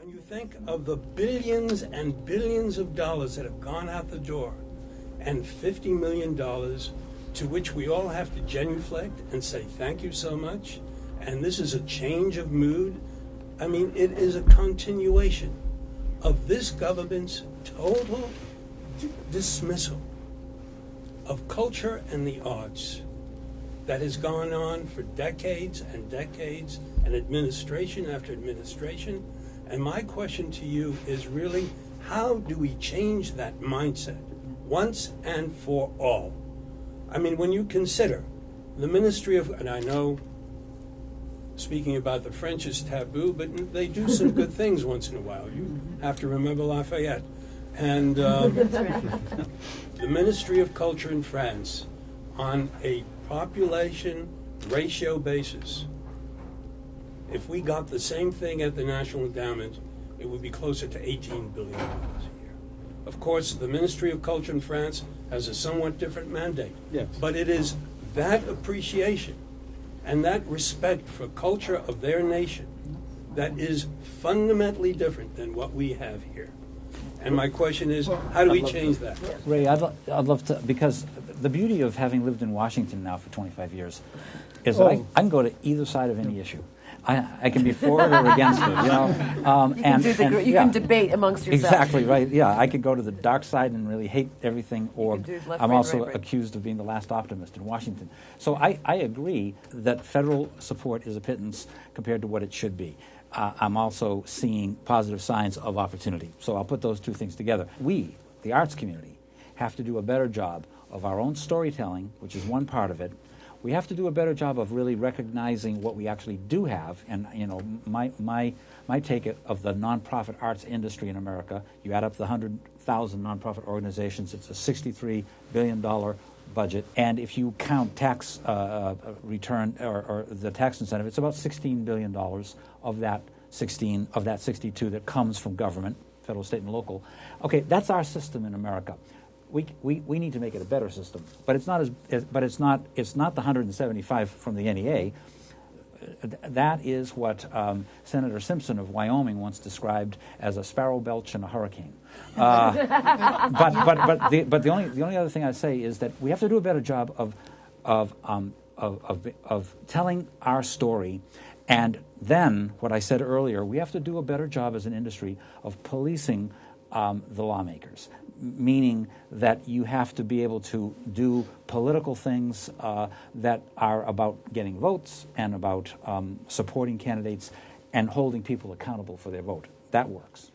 When you think of the billions and billions of dollars that have gone out the door and $50 million to which we all have to genuflect and say thank you so much, and this is a change of mood, I mean, it is a continuation of this government's total dismissal of culture and the arts that has gone on for decades and decades, and administration after administration. And my question to you is really, how do we change that mindset once and for all? I mean, when you consider the Ministry of, and I know speaking about the French is taboo, but they do some good things once in a while. You have to remember Lafayette. And the Ministry of Culture in France, on a population ratio basis, if we got the same thing at the National Endowment, it would be closer to $18 billion a year. Of course, the Ministry of Culture in France has a somewhat different mandate. Yes. But it is that appreciation and that respect for culture of their nation that is fundamentally different than what we have here. And my question is, how do we change that? Ray, I'd love to, because the beauty of having lived in Washington now for 25 years is that I can go to either side of any issue. I can be for it or against it, you know. You can debate amongst yourselves. Exactly, right, yeah. I could go to the dark side and really hate everything, or I'm also accused of being the last optimist in Washington. So I agree that federal support is a pittance compared to what it should be. I'm also seeing positive signs of opportunity. So I'll put those two things together. We, the arts community, have to do a better job of our own storytelling, which is one part of it. We have to do a better job of really recognizing what we actually do have. And, you know, my take of the nonprofit arts industry in America, you add up the 100,000 nonprofit organizations, it's a $63 billion budget. And if you count tax return or the tax incentive, it's about $16 billion of that 62 that comes from government, federal, state, and local. Okay, that's our system in America. We need to make it a better system, but it's not it's not the 175 from the NEA. That is what Senator Simpson of Wyoming once described as a sparrow belch in a hurricane. But the only other thing I'd say is that we have to do a better job of telling our story. And then, what I said earlier, we have to do a better job as an industry of policing the lawmakers, meaning that you have to be able to do political things that are about getting votes and about supporting candidates and holding people accountable for their vote. That works.